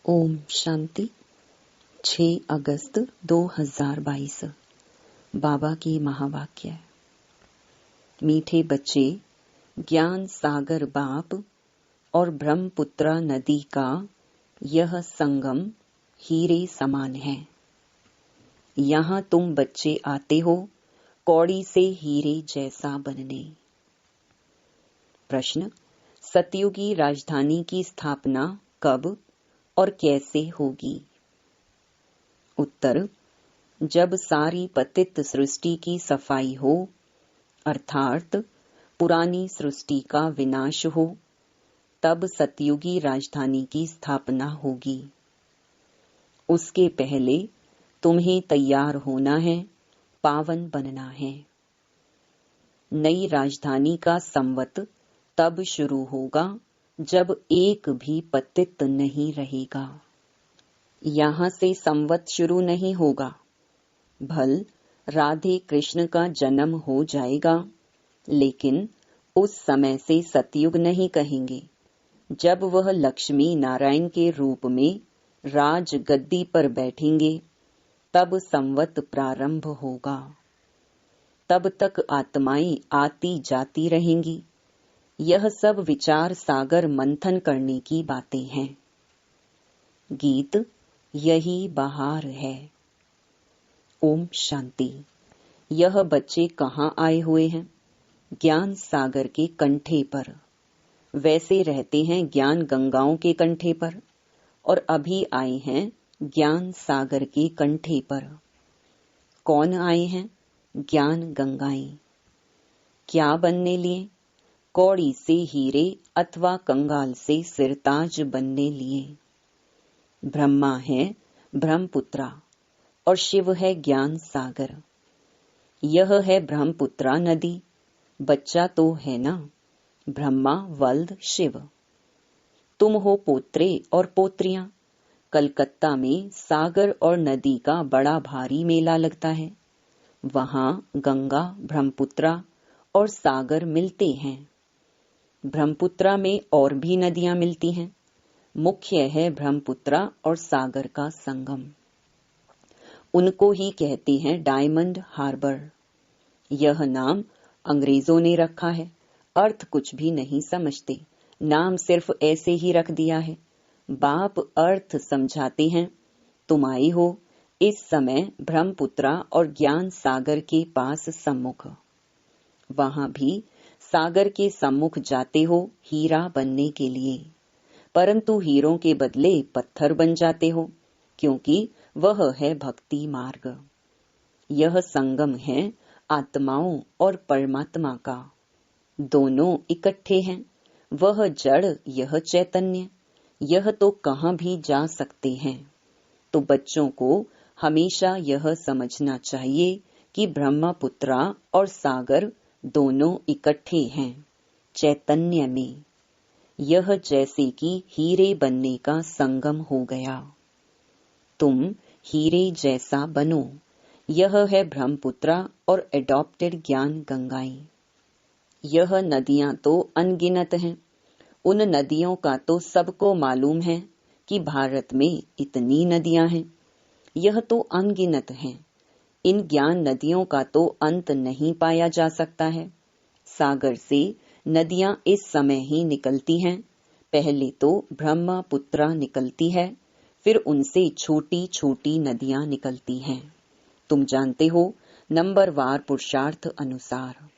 ओम शांति। 6 अगस्त 2022। बाबा की महावाक्य। मीठे बच्चे, ज्ञान सागर बाप और ब्रह्मपुत्रा नदी का यह संगम हीरे समान है। यहाँ तुम बच्चे आते हो कौड़ी से हीरे जैसा बनने। प्रश्न: सतयुगी राजधानी की स्थापना कब और कैसे होगी? उत्तर: जब सारी पतित सृष्टि की सफाई हो, अर्थात पुरानी सृष्टि का विनाश हो, तब सतयुगी राजधानी की स्थापना होगी। उसके पहले तुम्हें तैयार होना है, पावन बनना है। नई राजधानी का संवत तब शुरू होगा जब एक भी पतित नहीं रहेगा। यहाँ से संवत शुरू नहीं होगा। भल राधे कृष्ण का जन्म हो जाएगा, लेकिन उस समय से सतयुग नहीं कहेंगे। जब वह लक्ष्मी नारायण के रूप में राज गद्दी पर बैठेंगे, तब संवत प्रारंभ होगा। तब तक आत्माएं आती जाती रहेंगी। यह सब विचार सागर मंथन करने की बातें हैं। गीत यही बहार है। ओम शांति। यह बच्चे कहाँ आए हुए हैं? ज्ञान सागर के कंठे पर। वैसे रहते हैं ज्ञान गंगाओं के कंठे पर, और अभी आए हैं ज्ञान सागर के कंठे पर। कौन आए हैं? ज्ञान गंगाएं। क्या बनने लिए? कौड़ी से हीरे अथवा कंगाल से सिरताज बनने लिए। ब्रह्मा है ब्रह्मपुत्रा और शिव है ज्ञान सागर। यह है ब्रह्मपुत्रा नदी। बच्चा तो है ना, ब्रह्मा वल्द शिव। तुम हो पोत्रे और पोत्रियां। कलकत्ता में सागर और नदी का बड़ा भारी मेला लगता है। वहां गंगा, ब्रह्मपुत्रा और सागर मिलते हैं। ब्रह्मपुत्रा में और भी नदियां मिलती हैं। मुख्य है ब्रह्मपुत्रा और सागर का संगम। उनको ही कहते हैं डायमंड हार्बर। यह नाम अंग्रेजों ने रखा है। अर्थ कुछ भी नहीं समझते, नाम सिर्फ ऐसे ही रख दिया है। बाप अर्थ समझाते हैं। तुम आई हो इस समय ब्रह्मपुत्रा और ज्ञान सागर के पास सम्मुख। वहां भी सागर के सम्मुख जाते हो हीरा बनने के लिए, परंतु हीरों के बदले पत्थर बन जाते हो, क्योंकि वह है भक्ति मार्ग। यह संगम है आत्माओं और परमात्मा का। दोनों इकट्ठे हैं। वह जड़, यह चैतन्य। यह तो कहां भी जा सकते हैं। तो बच्चों को हमेशा यह समझना चाहिए कि ब्रह्मपुत्रा और सागर दोनों इकट्ठे हैं चैतन्य में। यह जैसे कि हीरे बनने का संगम हो गया। तुम हीरे जैसा बनो। यह है ब्रह्मपुत्रा और एडॉप्टेड ज्ञान गंगाएं। यह नदियां तो अनगिनत हैं। उन नदियों का तो सबको मालूम है कि भारत में इतनी नदियां हैं। यह तो अनगिनत हैं। इन ज्ञान नदियों का तो अंत नहीं पाया जा सकता है। सागर से नदियां इस समय ही निकलती हैं। पहले तो ब्रह्मपुत्रा निकलती है, फिर उनसे छोटी छोटी नदियां निकलती हैं। तुम जानते हो, नंबरवार पुरुषार्थ अनुसार।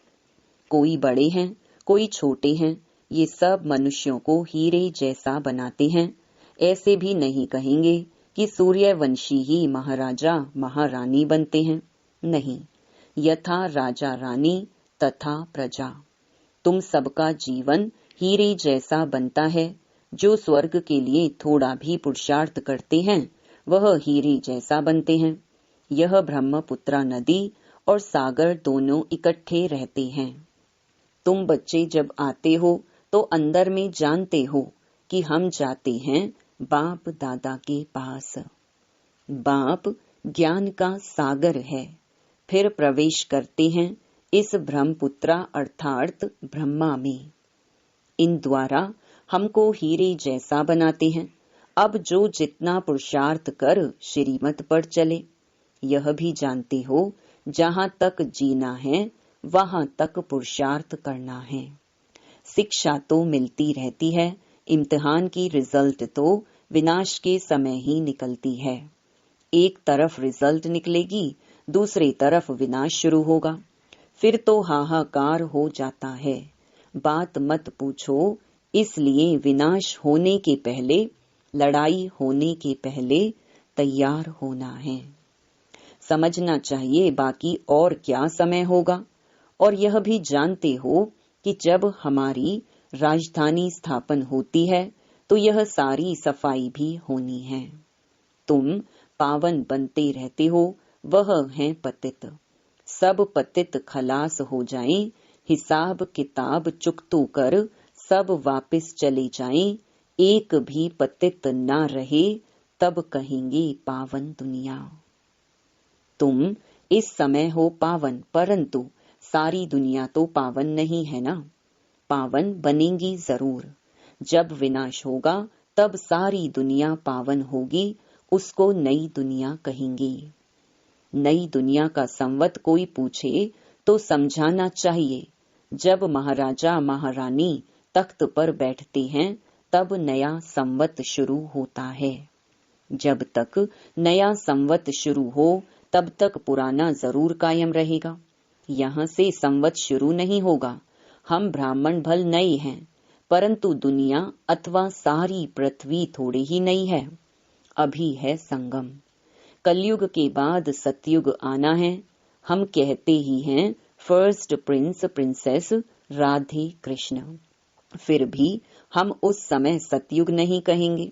कोई बड़े हैं, कोई छोटे हैं। ये सब मनुष्यों को हीरे जैसा बनाते हैं। ऐसे भी नहीं कहेंगे कि सूर्यवंशी ही महाराजा महारानी बनते हैं। नहीं, यथा राजा रानी तथा प्रजा। तुम सबका जीवन हीरे जैसा बनता है। जो स्वर्ग के लिए थोड़ा भी पुरुषार्थ करते हैं, वह हीरे जैसा बनते हैं। यह ब्रह्मपुत्रा नदी और सागर दोनों इकट्ठे रहते हैं। तुम बच्चे जब आते हो तो अंदर में जानते हो कि हम जाते हैं बाप दादा के पास। बाप ज्ञान का सागर है। फिर प्रवेश करते हैं इस ब्रह्मपुत्रा अर्थात ब्रह्मा में। इन द्वारा हमको हीरे जैसा बनाते हैं। अब जो जितना पुरुषार्थ कर श्रीमत पर चले। यह भी जानते हो जहाँ तक जीना है वहाँ तक पुरुषार्थ करना है। शिक्षा तो मिलती रहती है, इम्तिहान की रिजल्ट तो विनाश के समय ही निकलती है। एक तरफ रिजल्ट निकलेगी, दूसरी तरफ विनाश शुरू होगा, फिर तो हाहाकार हो जाता है। बात मत पूछो, इसलिए विनाश होने के पहले, लड़ाई होने के पहले तैयार होना है। समझना चाहिए बाकी और क्या समय होगा। और यह भी जानते हो कि जब हमारी राजधानी स्थापन होती है तो यह सारी सफाई भी होनी है। तुम पावन बनते रहते हो, वह हैं पतित। सब पतित खलास हो जाएं, हिसाब किताब चुकतू कर सब वापस चले जाएं, एक भी पतित ना रहे, तब कहेंगे पावन दुनिया। तुम इस समय हो पावन, परंतु सारी दुनिया तो पावन नहीं है ना। पावन बनेंगी जरूर। जब विनाश होगा तब सारी दुनिया पावन होगी, उसको नई दुनिया कहेंगे। नई दुनिया का संवत कोई पूछे तो समझाना चाहिए, जब महाराजा महारानी तख्त पर बैठते हैं तब नया संवत शुरू होता है। जब तक नया संवत शुरू हो तब तक पुराना जरूर कायम रहेगा। यहाँ से संवत शुरू नहीं होगा। हम ब्राह्मण भल नए हैं, परंतु दुनिया अथवा सारी पृथ्वी थोड़ी ही नई है। अभी है संगम। कलयुग के बाद सतयुग आना है। हम कहते ही हैं first Prince princess Radhe Krishna, फिर भी हम उस समय सतयुग नहीं कहेंगे।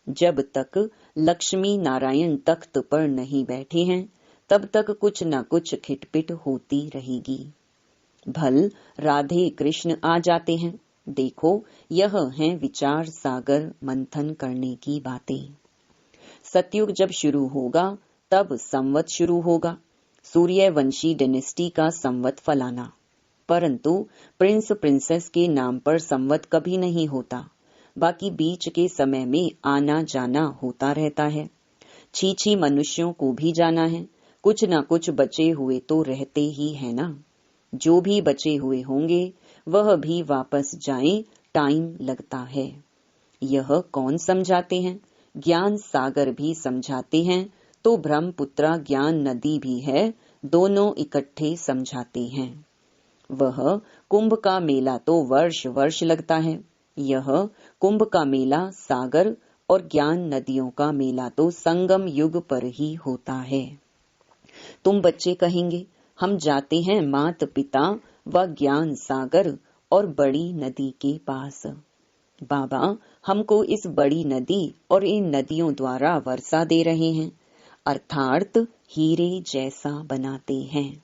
जब तक लक्ष्मी नारायण तख्त पर नहीं बैठे हैं तब तक कुछ न कुछ खिटपिट होती रहेगी। भल राधे कृष्ण आ जाते हैं। देखो, यह हैं विचार सागर मंथन करने की बातें। सतयुग जब शुरू होगा तब संवत शुरू होगा, सूर्यवंशी डायनेस्टी का संवत फलाना। परंतु प्रिंस प्रिंसेस के नाम पर संवत कभी नहीं होता। बाकी बीच के समय में आना जाना होता रहता है। छी मनुष्यों को भी जाना है, कुछ न कुछ बचे हुए तो रहते ही है ना। जो भी बचे हुए होंगे वह भी वापस जाएं, टाइम लगता है। यह कौन समझाते हैं? ज्ञान सागर भी समझाते हैं, तो ब्रह्मपुत्रा ज्ञान नदी भी है, दोनों इकट्ठे समझाते हैं। वह कुंभ का मेला तो वर्ष वर्ष लगता है। यह कुंभ का मेला सागर और ज्ञान नदियों का मेला तो संगम युग पर ही होता है। तुम बच्चे कहेंगे हम जाते हैं मात पिता व ज्ञान सागर और बड़ी नदी के पास। बाबा हमको इस बड़ी नदी और इन नदियों द्वारा वर्षा दे रहे हैं, अर्थात हीरे जैसा बनाते हैं।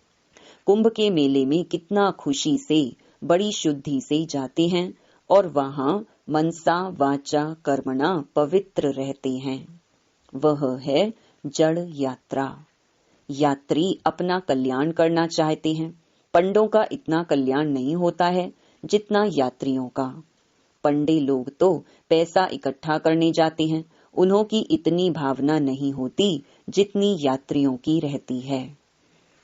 कुंभ के मेले में कितना खुशी से, बड़ी शुद्धि से जाते हैं और वहाँ मनसा वाचा कर्मणा पवित्र रहते हैं। वह है जड़ यात्रा। यात्री अपना कल्याण करना चाहते हैं। पंडों का इतना कल्याण नहीं होता है जितना यात्रियों का। पंडे लोग तो पैसा इकट्ठा करने जाते हैं, उन्हों की इतनी भावना नहीं होती जितनी यात्रियों की रहती है।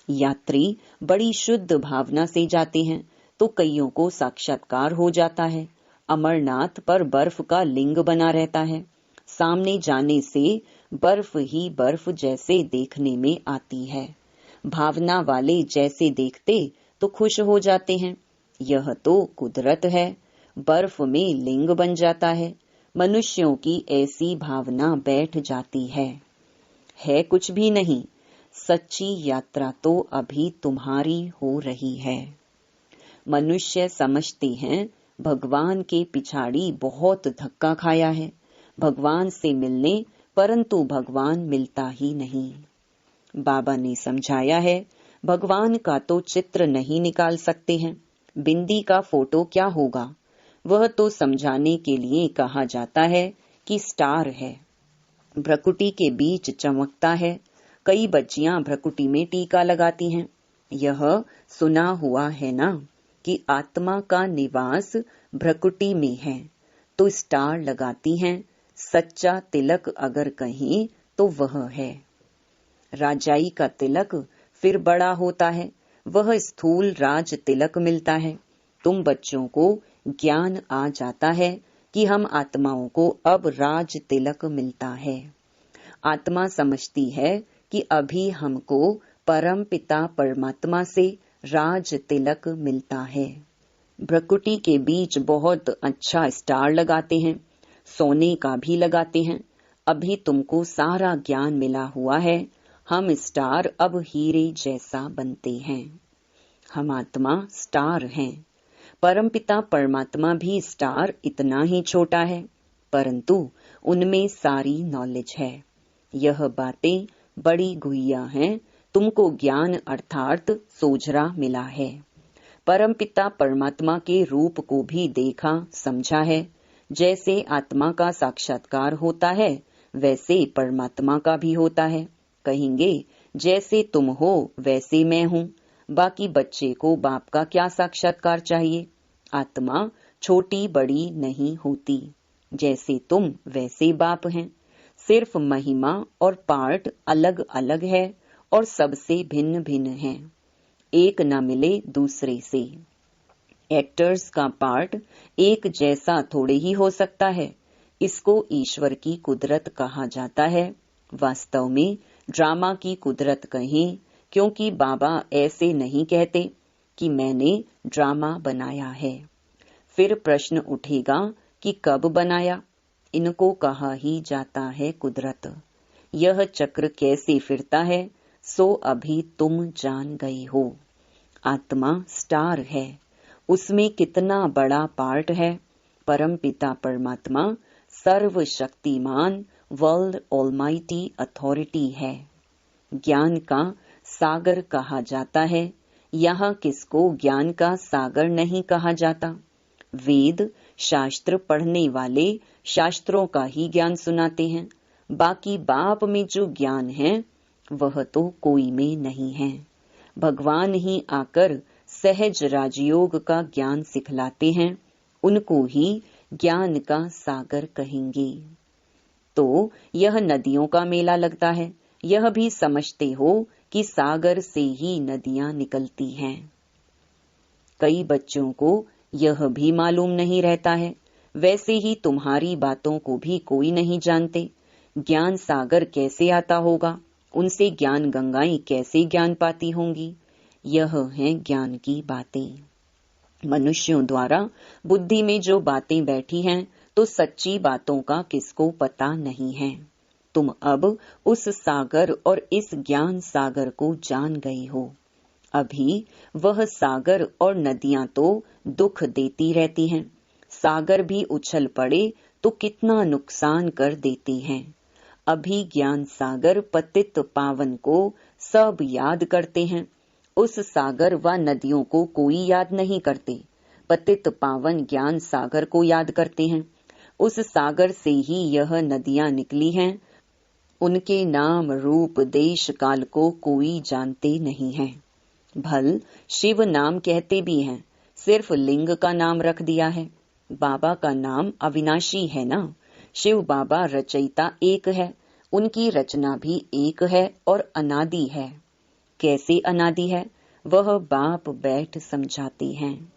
यात्री बड़ी शुद्ध भावना से जाते हैं तो कईयों को साक्षात्कार हो जाता है। अमरनाथ पर बर्फ का लिंग बना रहता है, सामने जाने से बर्फ ही बर्फ जैसे देखने में आती है। भावना वाले जैसे देखते तो खुश हो जाते हैं। यह तो कुदरत है, बर्फ में लिंग बन जाता है। मनुष्यों की ऐसी भावना बैठ जाती है कुछ भी नहीं। सच्ची यात्रा तो अभी तुम्हारी हो रही है। मनुष्य समझते हैं भगवान के पिछाड़ी बहुत धक्का खाया है, भगवान से मिलने, परंतु भगवान मिलता ही नहीं। बाबा ने समझाया है भगवान का तो चित्र नहीं निकाल सकते हैं, बिंदी का फोटो क्या होगा। वह तो समझाने के लिए कहा जाता है कि स्टार है, भ्रकुटी के बीच चमकता है। कई बच्चियां भ्रकुटी में टीका लगाती हैं। यह सुना हुआ है ना कि आत्मा का निवास भ्रकुटी में है, तो स्टार लगाती हैं, सच्चा तिलक अगर कहीं तो वह है। राजाई का तिलक फिर बड़ा होता है, वह स्थूल राज तिलक मिलता है। तुम बच्चों को ज्ञान आ जाता है कि हम आत्माओं को अब राज तिलक मिलता है। आत्मा समझती है कि अभी हमको परम पिता परमात्मा से राज तिलक मिलता है। भ्रकुटी के बीच बहुत अच्छा स्टार लगाते हैं, सोने का भी लगाते हैं। अभी तुमको सारा ज्ञान मिला हुआ है, हम स्टार अब हीरे जैसा बनते हैं। हम आत्मा स्टार हैं, परमपिता परमात्मा भी स्टार इतना ही छोटा है, परंतु उनमें सारी नॉलेज है। यह बातें बड़ी गुहिया हैं, तुमको ज्ञान अर्थात सोझरा मिला है। परमपिता परमात्मा के रूप को भी देखा समझा है। जैसे आत्मा का साक्षात्कार होता है, वैसे परमात्मा का भी होता है। कहेंगे जैसे तुम हो वैसे मैं हूँ। बाकी बच्चे को बाप का क्या साक्षात्कार चाहिए? आत्मा छोटी बड़ी नहीं होती, जैसे तुम वैसे बाप हैं। सिर्फ महिमा और पार्ट अलग अलग है और सबसे भिन्न भिन्न है, एक न मिले दूसरे से। एक्टर्स का पार्ट एक जैसा थोड़े ही हो सकता है, इसको ईश्वर की कुदरत कहा जाता है। वास्तव में ड्रामा की कुदरत कहें, क्योंकि बाबा ऐसे नहीं कहते कि मैंने ड्रामा बनाया है। फिर प्रश्न उठेगा कि कब बनाया? इनको कहा ही जाता है कुदरत। यह चक्र कैसे फिरता है सो अभी तुम जान गए हो। आत्मा स्टार है, उसमें कितना बड़ा पार्ट है। परम पिता परमात्मा सर्वशक्तिमान वर्ल्ड ऑलमाइटी अथॉरिटी है। ज्ञान का सागर कहा जाता है। यहाँ किसको ज्ञान का सागर नहीं कहा जाता? वेद शास्त्र पढ़ने वाले शास्त्रों का ही ज्ञान सुनाते हैं। बाकी बाप में जो ज्ञान है वह तो कोई में नहीं है। भगवान ही आकर सहज राजयोग का ज्ञान सिखलाते हैं, उनको ही ज्ञान का सागर कहेंगे। तो यह नदियों का मेला लगता है, यह भी समझते हो कि सागर से ही नदियां निकलती हैं। कई बच्चों को यह भी मालूम नहीं रहता है, वैसे ही तुम्हारी बातों को भी कोई नहीं जानते। ज्ञान सागर कैसे आता होगा, उनसे ज्ञान गंगाएं कैसे ज्ञान पाती होंगी? यह है ज्ञान की बातें। मनुष्यों द्वारा बुद्धि में जो बातें बैठी हैं, तो सच्ची बातों का किसको पता नहीं है। तुम अब उस सागर और इस ज्ञान सागर को जान गए हो। अभी वह सागर और नदियां तो दुख देती रहती हैं। सागर भी उछल पड़े तो कितना नुकसान कर देती हैं। अभी ज्ञान सागर पतित पावन को सब याद करते हैं। उस सागर व नदियों को कोई याद नहीं करते, पतित पावन ज्ञान सागर को याद करते हैं। उस सागर से ही यह नदियां निकली हैं। उनके नाम रूप देश काल को कोई जानते नहीं है। भल शिव नाम कहते भी हैं, सिर्फ लिंग का नाम रख दिया है। बाबा का नाम अविनाशी है ना। शिव बाबा रचयिता एक है, उनकी रचना भी एक है और अनादि है। कैसे अनादि है वह बाप बैठ समझाते हैं।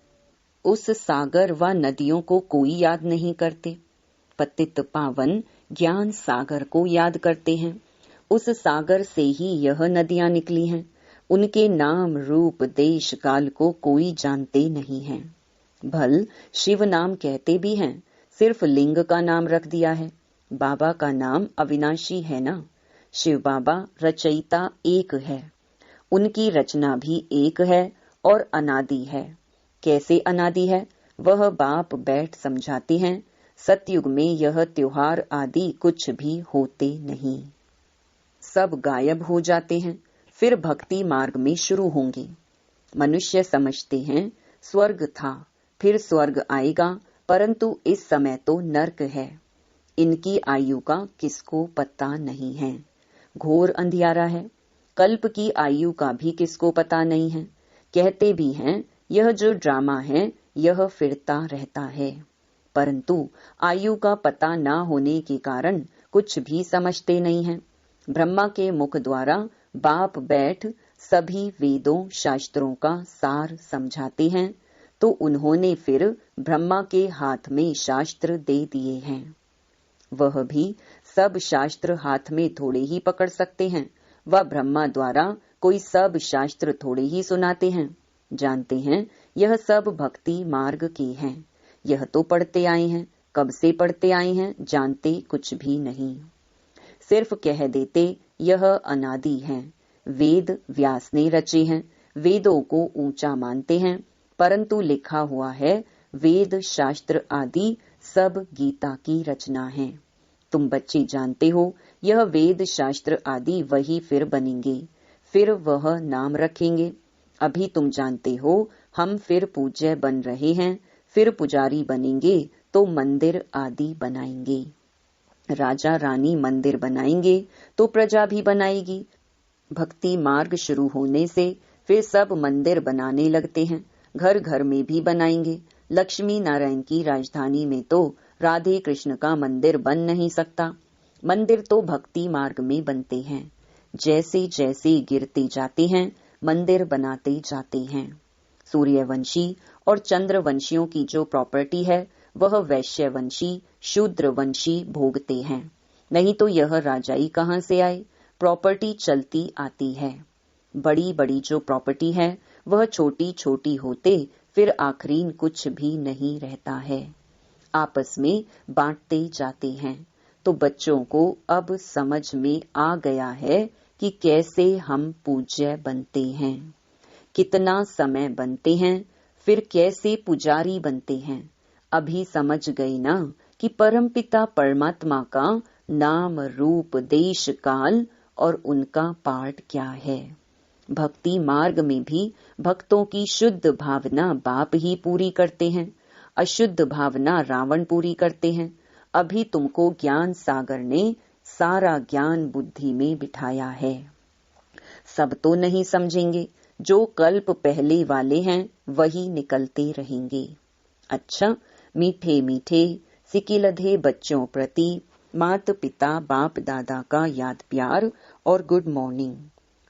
उस सागर व नदियों को कोई याद नहीं करते, पतित पावन ज्ञान सागर को याद करते हैं। उस सागर से ही यह नदियां निकली हैं। उनके नाम रूप देश काल को कोई जानते नहीं है। भल शिव नाम कहते भी हैं, सिर्फ लिंग का नाम रख दिया है। बाबा का नाम अविनाशी है ना। शिव बाबा रचयिता एक है, उनकी रचना भी एक है और अनादि है। कैसे अनादि है वह बाप बैठ समझाते हैं। सतयुग में यह त्योहार आदि कुछ भी होते नहीं, सब गायब हो जाते हैं, फिर भक्ति मार्ग में शुरू होंगे। मनुष्य समझते हैं स्वर्ग था, फिर स्वर्ग आएगा, परंतु इस समय तो नर्क है। इनकी आयु का किसको पता नहीं है। घोर अंधियारा है। कल्प की आयु का भी किसको पता नहीं है। कहते भी हैं यह जो ड्रामा है यह फिरता रहता है। परंतु आयु का पता न होने के कारण कुछ भी समझते नहीं हैं। ब्रह्मा के मुख द्वारा बाप बैठ सभी वेदों शास्त्रों का सार समझाते हैं, तो उन्होंने फिर ब्रह्मा के हाथ में शास्त्र दे दिए हैं। वह भी सब शास्त्र हाथ में थोड़े ही पकड़ सकते हैं। वह ब्रह्मा द्वारा कोई सब शास्त्र थोड़े ही सुनाते हैं। जानते हैं यह सब भक्ति मार्ग के हैं। यह तो पढ़ते आए हैं, कब से पढ़ते आए हैं जानते कुछ भी नहीं। सिर्फ कह देते यह अनादि हैं। वेद व्यास ने रचे हैं, वेदों को ऊंचा मानते हैं, परंतु लिखा हुआ है वेद शास्त्र आदि सब गीता की रचना है। तुम बच्चे जानते हो यह वेद शास्त्र आदि वही फिर बनेंगे, फिर वह नाम रखेंगे। अभी तुम जानते हो हम फिर पूज्य बन रहे हैं, फिर पुजारी बनेंगे तो मंदिर आदि बनाएंगे। राजा रानी मंदिर बनाएंगे तो प्रजा भी बनाएगी। भक्ति मार्ग शुरू होने से फिर सब मंदिर बनाने लगते हैं, घर घर में भी बनाएंगे। लक्ष्मी नारायण की राजधानी में तो राधे कृष्ण का मंदिर बन नहीं सकता। मंदिर तो भक्ति मार्ग में बनते हैं। जैसे जैसे गिरते जाते हैं मंदिर बनाते जाते हैं। सूर्यवंशी और चंद्रवंशियों की जो प्रॉपर्टी है वह वैश्यवंशी शूद्रवंशी भोगते हैं। नहीं तो यह राजाई कहाँ से आए, प्रॉपर्टी चलती आती है। बड़ी बड़ी जो प्रॉपर्टी है वह छोटी छोटी होते फिर आखिरीन कुछ भी नहीं रहता है। आपस में बांटते जाते हैं। तो बच्चों को अब समझ में आ गया है कि कैसे हम पूज्य बनते हैं, कितना समय बनते हैं, फिर कैसे पुजारी बनते हैं। अभी समझ गए ना कि परमपिता परमात्मा का नाम रूप देश काल और उनका पाठ क्या है। भक्ति मार्ग में भी भक्तों की शुद्ध भावना बाप ही पूरी करते हैं, अशुद्ध भावना रावण पूरी करते हैं। अभी तुमको ज्ञान सागर ने सारा ज्ञान बुद्धि में बिठाया है। सब तो नहीं समझेंगे, जो कल्प पहले वाले हैं वही निकलते रहेंगे। अच्छा, मीठे मीठे सिकिलधे बच्चों प्रति मात पिता बाप दादा का याद प्यार और गुड मॉर्निंग।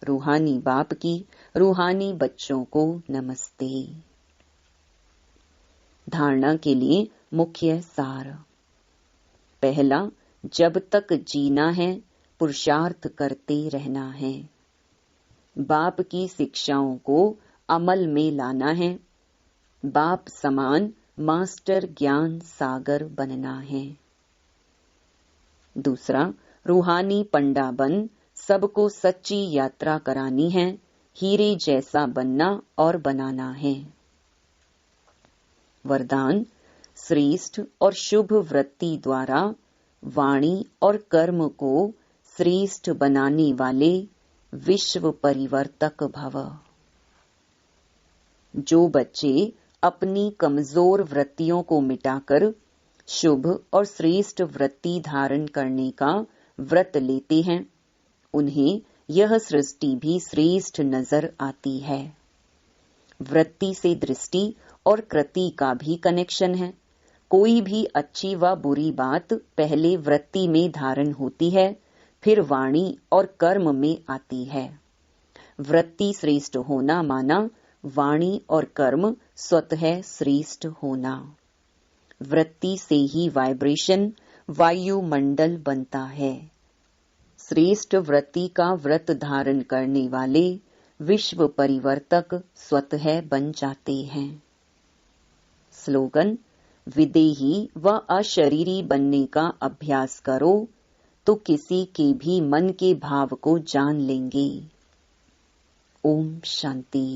रूहानी बाप की रूहानी बच्चों को नमस्ते। धारणा के लिए मुख्य सार। पहला, जब तक जीना है पुरुषार्थ करते रहना है। बाप की शिक्षाओं को अमल में लाना है। बाप समान मास्टर ज्ञान सागर बनना है। दूसरा, रूहानी पंडा बन सबको सच्ची यात्रा करानी है, हीरे जैसा बनना और बनाना है। वरदान, श्रेष्ठ और शुभ वृत्ति द्वारा वाणी और कर्म को श्रेष्ठ बनाने वाले विश्व परिवर्तक भव। जो बच्चे अपनी कमजोर वृत्तियों को मिटाकर शुभ और श्रेष्ठ वृत्ति धारण करने का व्रत लेते हैं, उन्हें यह सृष्टि भी श्रेष्ठ नजर आती है। वृत्ति से दृष्टि और कृति का भी कनेक्शन है। कोई भी अच्छी व बुरी बात पहले वृत्ति में धारण होती है, फिर वाणी और कर्म में आती है। वृत्ति श्रेष्ठ होना माना वाणी और कर्म स्वतः श्रेष्ठ होना। वृत्ति से ही वाइब्रेशन वायुमंडल बनता है। श्रेष्ठ वृत्ति का व्रत धारण करने वाले विश्व परिवर्तक स्वतः बन जाते हैं। स्लोगन, विदेही व अशरीरी बनने का अभ्यास करो तो किसी के भी मन के भाव को जान लेंगे। ओम शांति।